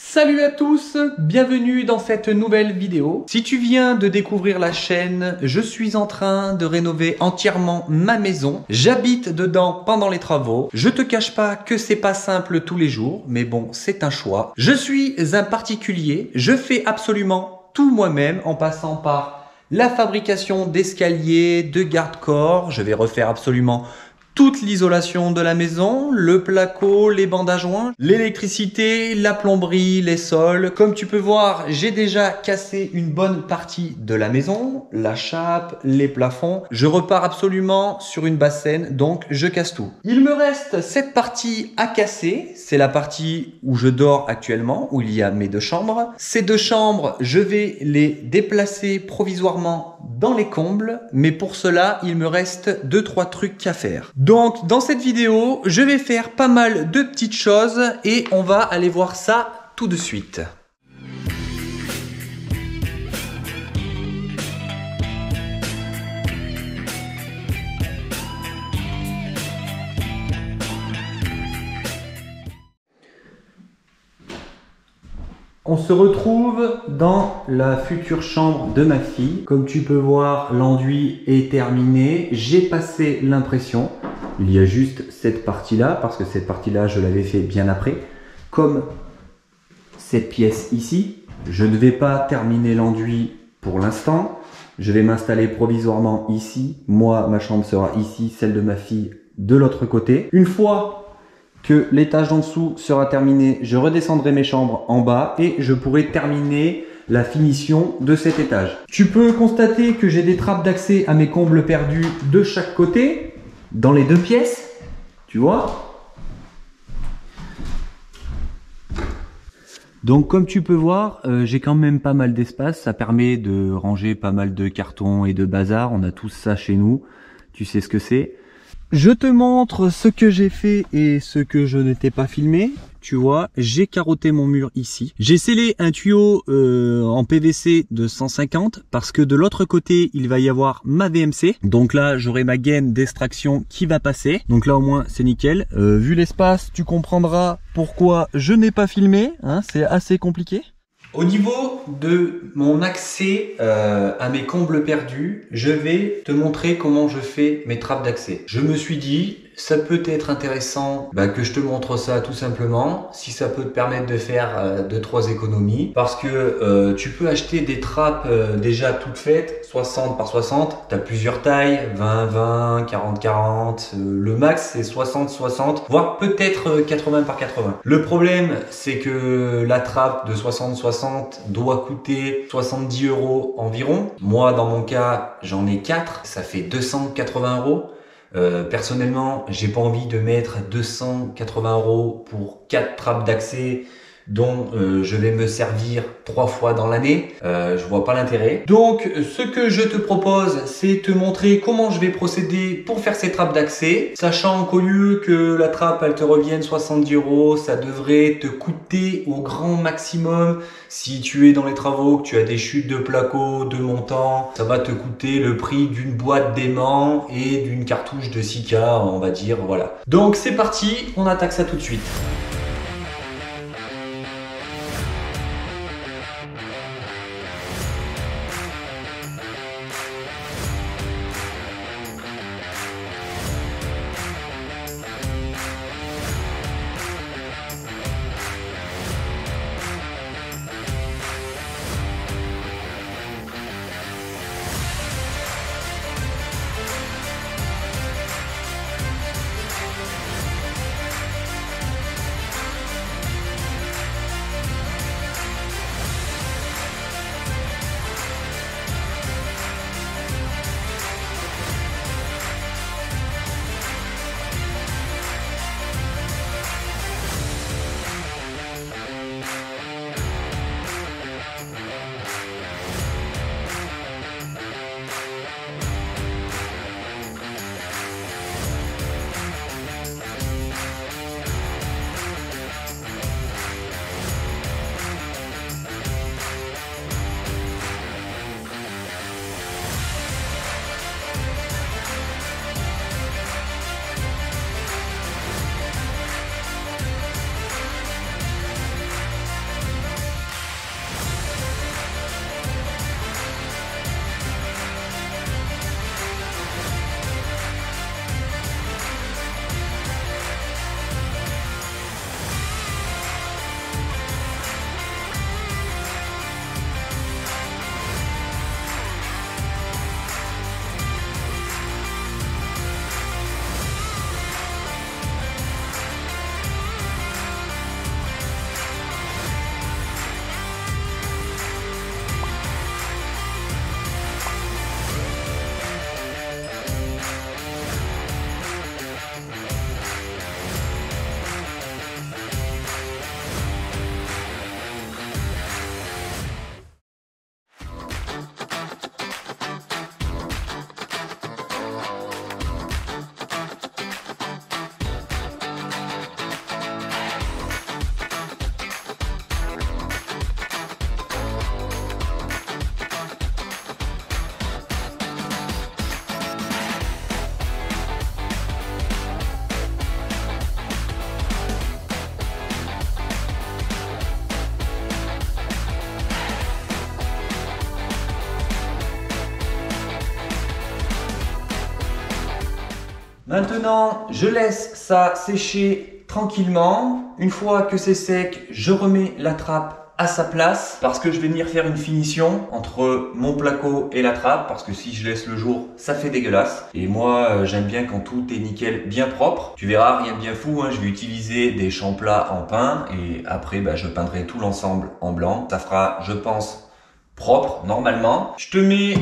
Salut à tous, bienvenue dans cette nouvelle vidéo. Si tu viens de découvrir la chaîne, je suis en train de rénover entièrement ma maison. J'habite dedans pendant les travaux. Je te cache pas que c'est pas simple tous les jours, mais bon, c'est un choix. Je suis un particulier, je fais absolument tout moi-même en passant par la fabrication d'escaliers, de garde-corps. Je vais refaire absolument toute l'isolation de la maison, le placo, les bandes à joints, l'électricité, la plomberie, les sols. Comme tu peux voir, j'ai déjà cassé une bonne partie de la maison, la chape, les plafonds. Je repars absolument sur une bassine, donc je casse tout. Il me reste cette partie à casser. C'est la partie où je dors actuellement, où il y a mes deux chambres. Ces deux chambres, je vais les déplacer provisoirement dans les combles, mais pour cela, il me reste 2-3 trucs à faire. Donc, dans cette vidéo, je vais faire pas mal de petites choses et on va aller voir ça tout de suite. On se retrouve dans la future chambre de ma fille. Comme tu peux voir, l'enduit est terminé. J'ai passé l'impression. Il y a juste cette partie-là, parce que cette partie-là, je l'avais fait bien après. Comme cette pièce ici, je ne vais pas terminer l'enduit pour l'instant. Je vais m'installer provisoirement ici. Moi, ma chambre sera ici, celle de ma fille de l'autre côté. Une fois que l'étage en dessous sera terminé, je redescendrai mes chambres en bas et je pourrai terminer la finition de cet étage. Tu peux constater que j'ai des trappes d'accès à mes combles perdus de chaque côté, dans les deux pièces, tu vois. Donc comme tu peux voir, j'ai quand même pas mal d'espace, ça permet de ranger pas mal de cartons et de bazar, on a tous ça chez nous, tu sais ce que c'est. Je te montre ce que j'ai fait et ce que je n'étais pas filmé. Tu vois, j'ai carotté mon mur ici. J'ai scellé un tuyau en PVC de 150 parce que de l'autre côté, il va y avoir ma VMC. Donc là, j'aurai ma gaine d'extraction qui va passer. Donc là, au moins, c'est nickel. Vu l'espace, tu comprendras pourquoi je n'ai pas filmé. Hein, c'est assez compliqué. Au niveau de mon accès à mes combles perdus, je vais te montrer comment je fais mes trappes d'accès. Je me suis dit, ça peut être intéressant que je te montre ça tout simplement, si ça peut te permettre de faire 2-3 économies. Parce que tu peux acheter des trappes déjà toutes faites, 60 par 60, tu as plusieurs tailles, 20-20, 40-40, le max c'est 60-60, voire peut-être 80 par 80. Le problème c'est que la trappe de 60-60 doit coûter 70 € environ. Moi dans mon cas j'en ai 4, ça fait 280 €. Personnellement, j'ai pas envie de mettre 280 € pour 4 trappes d'accès dont je vais me servir 3 fois dans l'année. Je vois pas l'intérêt. Donc, ce que je te propose, c'est te montrer comment je vais procéder pour faire ces trappes d'accès, sachant qu'au lieu que la trappe elle te revienne 70 €, ça devrait te coûter au grand maximum. Si tu es dans les travaux, que tu as des chutes de placo, de montants, ça va te coûter le prix d'une boîte d'aimant et d'une cartouche de Sika, on va dire, voilà. Donc c'est parti, on attaque ça tout de suite. Maintenant, je laisse ça sécher tranquillement. Une fois que c'est sec, je remets la trappe à sa place parce que je vais venir faire une finition entre mon placo et la trappe parce que si je laisse le jour, ça fait dégueulasse. Et moi, j'aime bien quand tout est nickel, bien propre. Tu verras, rien de bien fou, hein, je vais utiliser des champs plats en pain et après, je peindrai tout l'ensemble en blanc. Ça fera, je pense, propre normalement. Je te mets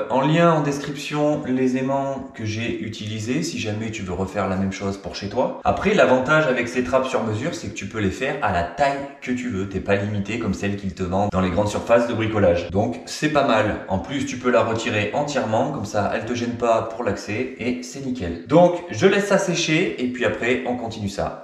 en lien en description les aimants que j'ai utilisés si jamais tu veux refaire la même chose pour chez toi. Après, l'avantage avec ces trappes sur mesure, c'est que tu peux les faire à la taille que tu veux. T'es pas limité comme celles qu'ils te vendent dans les grandes surfaces de bricolage. Donc c'est pas mal. En plus, tu peux la retirer entièrement, comme ça elle te gêne pas pour l'accès et c'est nickel. Donc je laisse ça sécher et puis après on continue ça.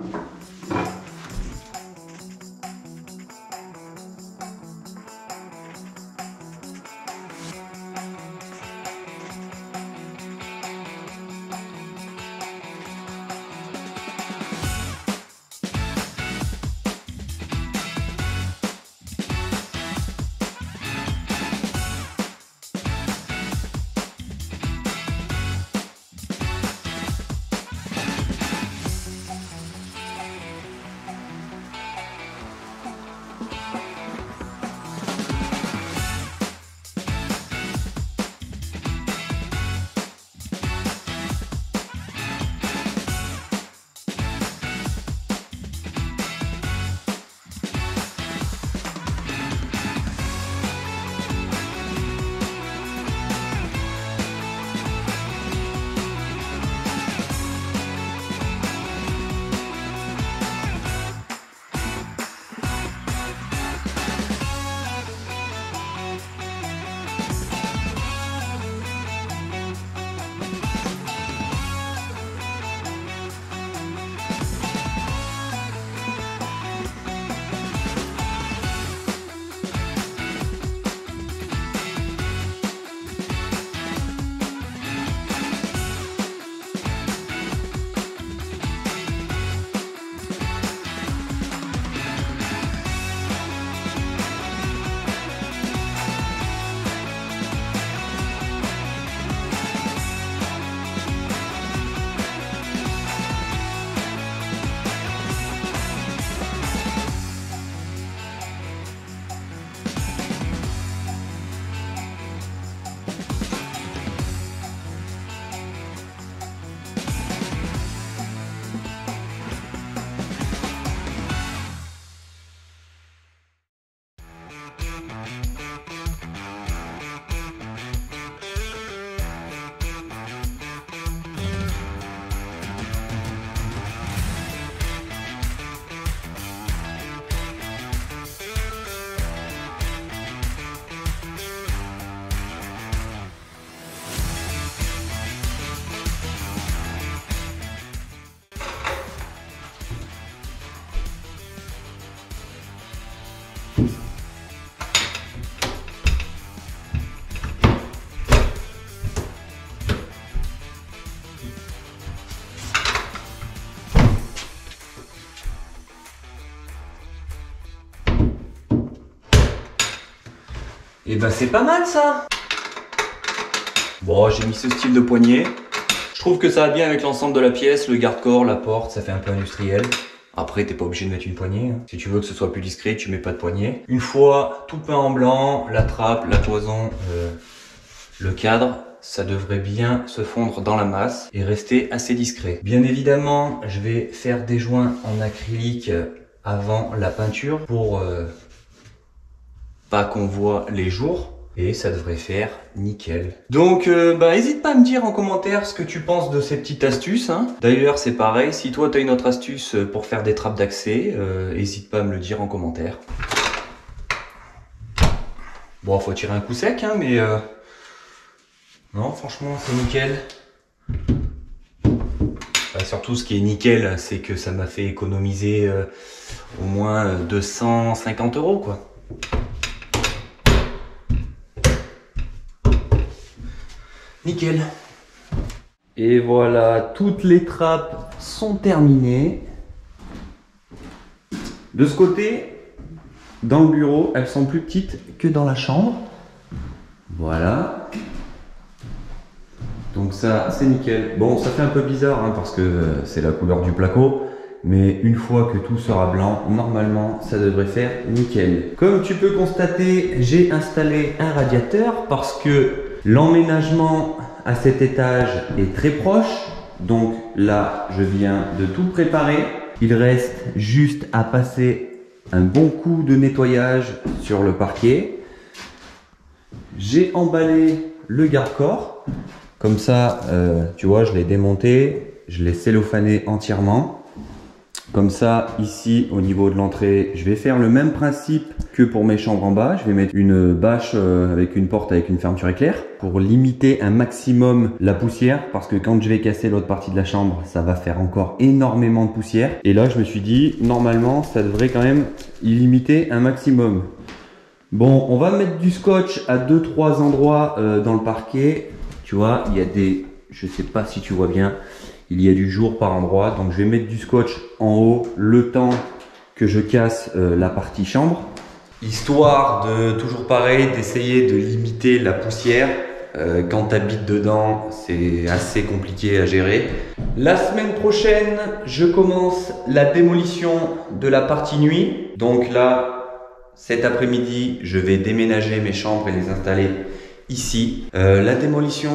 Et c'est pas mal ça. Bon, j'ai mis ce style de poignée. Je trouve que ça va bien avec l'ensemble de la pièce, le garde-corps, la porte, ça fait un peu industriel. Après, t'es pas obligé de mettre une poignée. Hein. Si tu veux que ce soit plus discret, tu mets pas de poignée. Une fois tout peint en blanc, la trappe, la cloison, le cadre, ça devrait bien se fondre dans la masse et rester assez discret. Bien évidemment, je vais faire des joints en acrylique avant la peinture pour pas qu'on voit les jours. Et ça devrait faire nickel. Donc n'hésite pas à me dire en commentaire ce que tu penses de ces petites astuces. Hein. D'ailleurs c'est pareil, si toi tu as une autre astuce pour faire des trappes d'accès, n'hésite pas à me le dire en commentaire. Bon, faut tirer un coup sec, hein, mais non, franchement c'est nickel. Surtout ce qui est nickel, c'est que ça m'a fait économiser au moins 250 € quoi. Nickel. Et voilà, toutes les trappes sont terminées. De ce côté, dans le bureau, elles sont plus petites que dans la chambre. Voilà. Donc ça, c'est nickel. Bon, ça fait un peu bizarre hein, parce que c'est la couleur du placo. Mais une fois que tout sera blanc, normalement, ça devrait faire nickel. Comme tu peux constater, j'ai installé un radiateur parce que l'emménagement à cet étage est très proche. Donc là, je viens de tout préparer. Il reste juste à passer un bon coup de nettoyage sur le parquet. J'ai emballé le garde-corps. Comme ça, tu vois, je l'ai démonté, je l'ai cellophané entièrement. Comme ça, ici, au niveau de l'entrée, je vais faire le même principe que pour mes chambres en bas. Je vais mettre une bâche avec une porte avec une fermeture éclair pour limiter un maximum la poussière. Parce que quand je vais casser l'autre partie de la chambre, ça va faire encore énormément de poussière. Et là, je me suis dit, normalement, ça devrait quand même y limiter un maximum. Bon, on va mettre du scotch à 2-3 endroits dans le parquet. Tu vois, il y a des... Je sais pas si tu vois bien... Il y a du jour par endroit, donc je vais mettre du scotch en haut le temps que je casse la partie chambre. Histoire de, toujours pareil, d'essayer de limiter la poussière. Quand tu habites dedans, c'est assez compliqué à gérer. La semaine prochaine, je commence la démolition de la partie nuit. Donc là, cet après-midi, je vais déménager mes chambres et les installer ici. La démolition...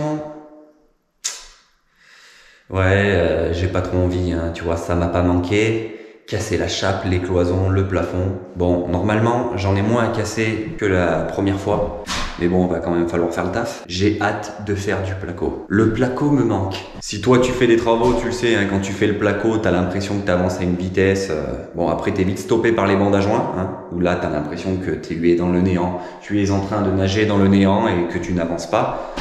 Ouais, j'ai pas trop envie, hein, tu vois, ça m'a pas manqué. Casser la chape, les cloisons, le plafond. Bon, normalement, j'en ai moins à casser que la première fois. Mais bon, va quand même falloir faire le taf. J'ai hâte de faire du placo. Le placo me manque. Si toi, tu fais des travaux, tu le sais, hein, quand tu fais le placo, t'as l'impression que t'avances à une vitesse. Bon, après, t'es vite stoppé par les bandes à joints, hein, où là, t'as l'impression que tu es dans le néant. Tu es en train de nager dans le néant et que tu n'avances pas.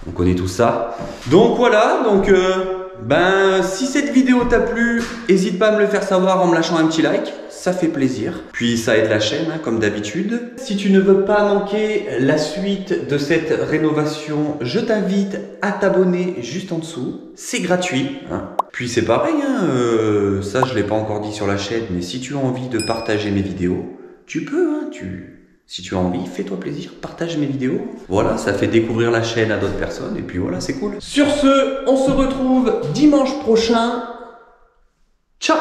On connaît tout ça. Donc voilà, donc... Ben, si cette vidéo t'a plu, n'hésite pas à me le faire savoir en me lâchant un petit like, ça fait plaisir. Puis ça aide la chaîne, hein, comme d'habitude. Si tu ne veux pas manquer la suite de cette rénovation, je t'invite à t'abonner juste en dessous. C'est gratuit. Hein. Puis c'est pareil, hein, ça je l'ai pas encore dit sur la chaîne, mais si tu as envie de partager mes vidéos, tu peux, hein, si tu as envie, fais-toi plaisir, partage mes vidéos. Voilà, ça fait découvrir la chaîne à d'autres personnes et puis voilà, c'est cool. Sur ce, on se retrouve dimanche prochain. Ciao!